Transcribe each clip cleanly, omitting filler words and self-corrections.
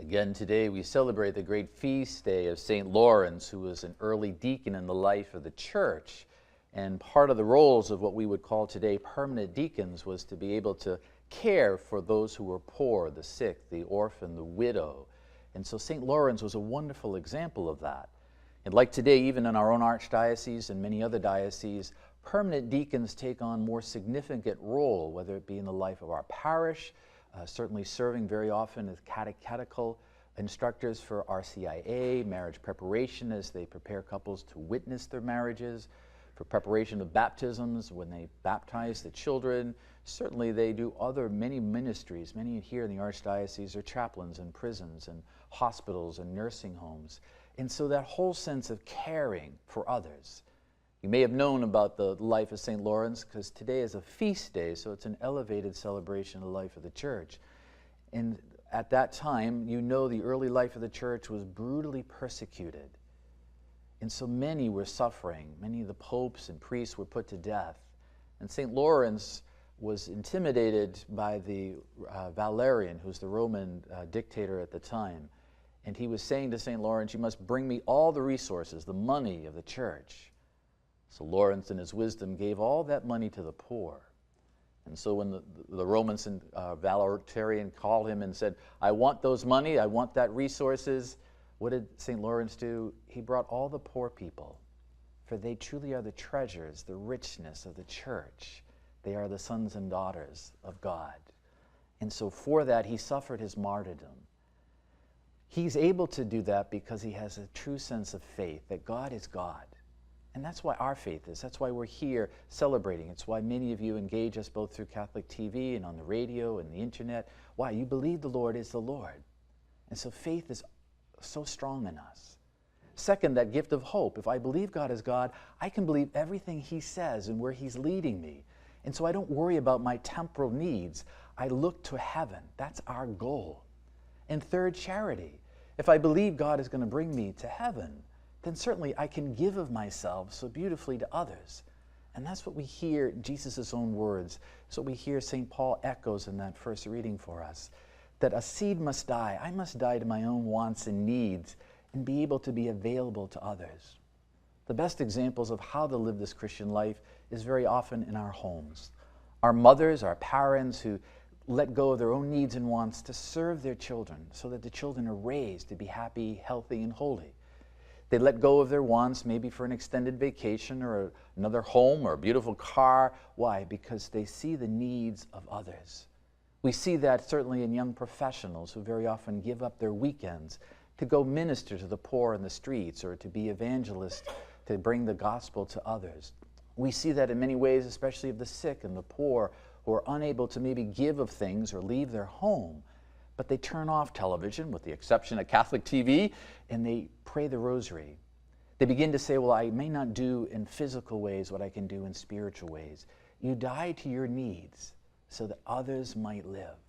Again, today we celebrate the great feast day of St. Lawrence, who was an early deacon in the life of the church. And part of the roles of what we would call today permanent deacons was to be able to care for those who were poor, the sick, the orphan, the widow. And so St. Lawrence was a wonderful example of that. And like today, even in our own archdiocese and many other dioceses, permanent deacons take on more significant role, whether it be in the life of our parish, certainly serving very often as catechetical instructors for RCIA, marriage preparation as they prepare couples to witness their marriages, for preparation of baptisms when they baptize the children. Certainly they do many ministries. Many here in the Archdiocese are chaplains in prisons and hospitals and nursing homes. And so that whole sense of caring for others. You may have known about the life of St. Lawrence because today is a feast day, so it's an elevated celebration of the life of the church. And at that time, you know the early life of the church was brutally persecuted. And so many were suffering. Many of the popes and priests were put to death. And St. Lawrence was intimidated by the Valerian, who's the Roman dictator at the time. And he was saying to St. Lawrence, "You must bring me all the resources, the money of the church." So Lawrence, in his wisdom, gave all that money to the poor. And so when the Roman Valerian called him and said, "I want those money, I want that resources," what did St. Lawrence do? He brought all the poor people, for they truly are the treasures, the richness of the church. They are the sons and daughters of God. And so for that, he suffered his martyrdom. He's able to do that because he has a true sense of faith, that God is God. And that's why our faith is. That's why we're here celebrating. It's why many of you engage us both through Catholic TV and on the radio and the internet. Why? You believe the Lord is the Lord. And so faith is so strong in us. Second, that gift of hope. If I believe God is God, I can believe everything He says and where He's leading me. And so I don't worry about my temporal needs. I look to heaven. That's our goal. And third, charity. If I believe God is going to bring me to heaven, then certainly I can give of myself so beautifully to others. And that's what we hear in Jesus' own words. It's what we hear St. Paul echoes in that first reading for us, that a seed must die. I must die to my own wants and needs and be able to be available to others. The best examples of how to live this Christian life is very often in our homes. Our mothers, our parents who let go of their own needs and wants to serve their children so that the children are raised to be happy, healthy, and holy. They let go of their wants, maybe for an extended vacation or another home or a beautiful car. Why? Because they see the needs of others. We see that certainly in young professionals who very often give up their weekends to go minister to the poor in the streets or to be evangelists to bring the gospel to others. We see that in many ways, especially of the sick and the poor who are unable to maybe give of things or leave their home. But they turn off television, with the exception of Catholic TV, and they pray the rosary. They begin to say, well, I may not do in physical ways what I can do in spiritual ways. You die to your needs so that others might live.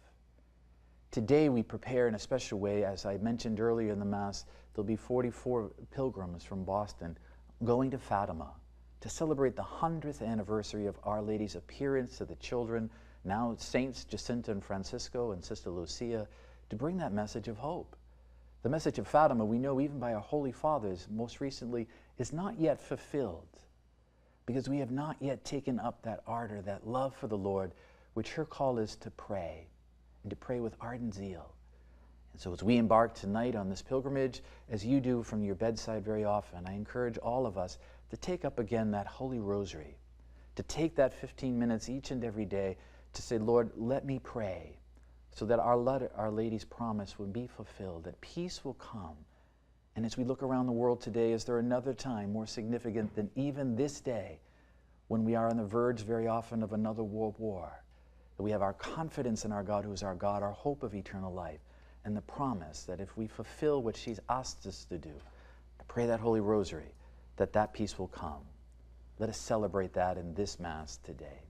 Today we prepare in a special way, as I mentioned earlier in the Mass, there'll be 44 pilgrims from Boston going to Fatima to celebrate the 100th anniversary of Our Lady's appearance to the children, now Saints Jacinta and Francisco and Sister Lucia, to bring that message of hope. The message of Fatima, we know even by our Holy Fathers, most recently, is not yet fulfilled because we have not yet taken up that ardor, that love for the Lord, which her call is to pray, and to pray with ardent zeal. And so as we embark tonight on this pilgrimage, as you do from your bedside very often, I encourage all of us to take up again that Holy Rosary, to take that 15 minutes each and every day to say, Lord, let me pray so that Our Lady's promise will be fulfilled, that peace will come. And as we look around the world today, is there another time more significant than even this day when we are on the verge very often of another world war? That we have our confidence in our God who is our God, our hope of eternal life, and the promise that if we fulfill what she's asked us to do, to pray that Holy Rosary, that peace will come. Let us celebrate that in this Mass today.